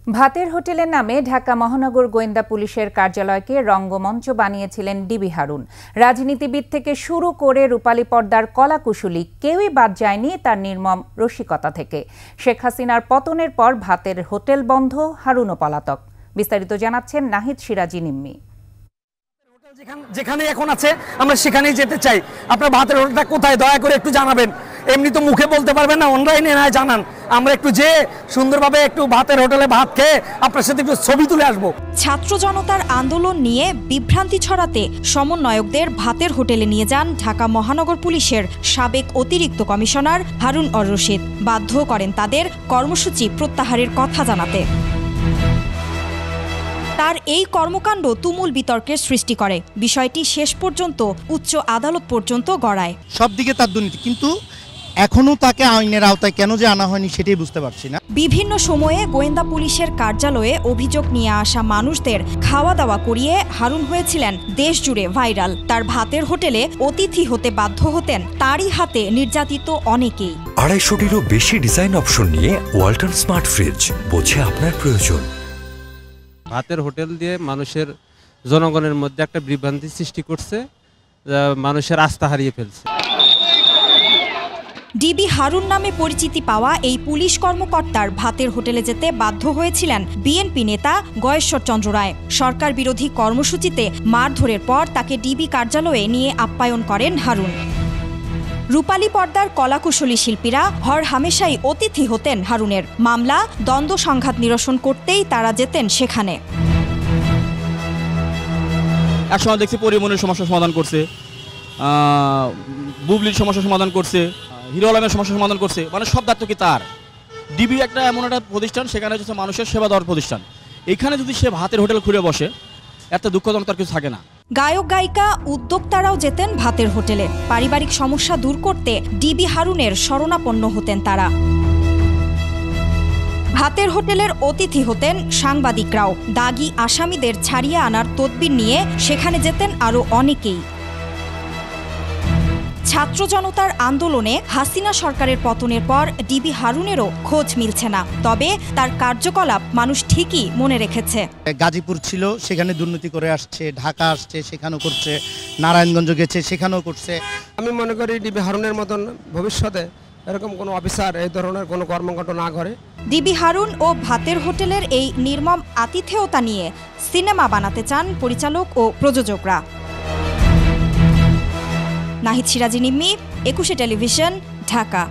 ভাতের হোটেলের নামে ঢাকা মহানগর গোয়েন্দা পুলিশের কার্যালয়কে রঙ্গমঞ্চ বানিয়েছিলেন ডিবি হারুন। রাজনীতিবিদ থেকে শুরু করে রূপালী পর্দার কলাকুশলী কেউই বাদ যায়নি তার নির্মম রসিকতা থেকে। শেখ হাসিনার পতনের পর ভাতের হোটেল বন্ধ, হারুনও পলাতক। বিস্তারিত জানাচ্ছেন নাহিদ সিরাজি নিম্মি। যেখানে এখন আছে আমরা সেখানেই যেতে চাই। আপনার ভাতের হোটেলটা কোথায় দয়া করে একটু জানাবেন। এমনি তো মুখে বলতে পারবেন না, অনলাইনে না জানান। আমরা একটু যে সুন্দরভাবে একটু ভাতের হোটেলে ভাত খেয়ে আপনার সাথে একটু ছবি তুলে আসবো। ছাত্র জনতার আন্দোলন নিয়ে বিভ্রান্তি ছড়াতে সমন্বয়কদের ভাতের হোটেলে নিয়ে যান ঢাকা মহানগর পুলিশের সাবেক অতিরিক্ত কমিশনার হারুন অর রশিদ। বাধ্য করেন তাদের কর্মসূচি প্রত্যাহারের কথা জানাতে। তার এই কর্মকাণ্ড তুমুল বিতর্কের সৃষ্টি করে। বিষয়টি শেষ পর্যন্ত উচ্চ আদালত পর্যন্ত গড়ায়। সব দিকে তার দুর্নীতি, কিন্তু এখনো তাকে আইনের আওতায় কেন যে আনা হয়নি সেটাই বুঝতে পারছি না। বিভিন্ন সময়ে গোয়েন্দা পুলিশের কার্যালয়ে অভিযোগ নিয়ে আসা মানুষদের খাওয়া দাওয়া করিয়ে হারুন হয়েছিলেন দেশ জুড়ে ভাইরাল। তার ভাতের হোটেলে অতিথি হতে বাধ্য হতেন তারই হাতে নির্যাতিত অনেকেই। 250-টিরও বেশি ডিজাইন অপশন নিয়ে ওয়ালটন স্মার্ট ফ্রিজ, বোঝে আপনার প্রয়োজন। ভাতের হোটেল দিয়ে মানুষের জনগণের মধ্যে একটা বিভ্রান্তি সৃষ্টি করছে, মানুষের আস্থা হারিয়ে ফেলছে। ডিবি হারুন নামে পরিচিতি পাওয়া এই পুলিশ কর্মকর্তার ভাতের হোটেলে যেতে বাধ্য হয়েছিলেন বিএনপি নেতা গয়েশ্বর চন্দ্র রায়। সরকার বিরোধী কর্মসূচিতে মারধরের পর তাকে ডিবি কার্যালয়ে নিয়ে আপ্যায়ন করেন হারুন। রূপালী পর্দার কলাকুশলী শিল্পীরা হর হামেশাই অতিথি হতেন হারুনের। মামলা, দ্বন্দ্ব সংঘাত নিরসন করতেই তারা যেতেন সেখানে। একসময় দেখছি পরিমনের সমস্যার সমাধান করছে, বুবলির সমস্যার সমাধান করছে, হিরো আলমের সমস্যার সমাধান করছে। মানে সব দায়িত্ব কি তার। ডিবি একটা এমন একটা প্রতিষ্ঠান, সেখানে হচ্ছে মানুষের সেবা দেওয়ার প্রতিষ্ঠান। এখানে যদি সে ভাতের হোটেল খুলে বসে, এত দুঃখজনক তার কিছু থাকে না। গায়ক গায়িকা, উদ্যোক্তারাও যেতেন ভাতের হোটেলে। পারিবারিক সমস্যা দূর করতে ডিবি হারুনের শরণাপন্ন হতেন তারা। ভাতের হোটেলের অতিথি হতেন সাংবাদিকরাও। দাগী আসামিদের ছাড়িয়ে আনার তদবির নিয়ে সেখানে যেতেন আরও অনেকেই। ছাত্র জনতার আন্দোলনে হাসিনা সরকারের পতনের পর ডিবি হারুনেরও খোঁজ মিলছে না, তবে তার কার্যকলাপ মানুষ ঠিকই মনে রেখেছে। গাজীপুর ছিল, সেখানে দুর্নীতি করে আসছে, ঢাকা আসছে সেখানেও করছে, নারায়ণগঞ্জ গেছে সেখানেও করছে। আমি মনে করি ডিবি হারুনের মতন ভবিষ্যতে এরকম কোনো অফিসার এই ধরনের কোনো কর্মকাণ্ড না করে। ডিবি হারুন ও ভাতের হোটেলের এই নির্মম আতিথেয়তা নিয়ে সিনেমা বানাতে চান পরিচালক ও প্রযোজকরা। নাহিদ সিরাজি নিম্মি, 21 টেলিভিশন, ঢাকা।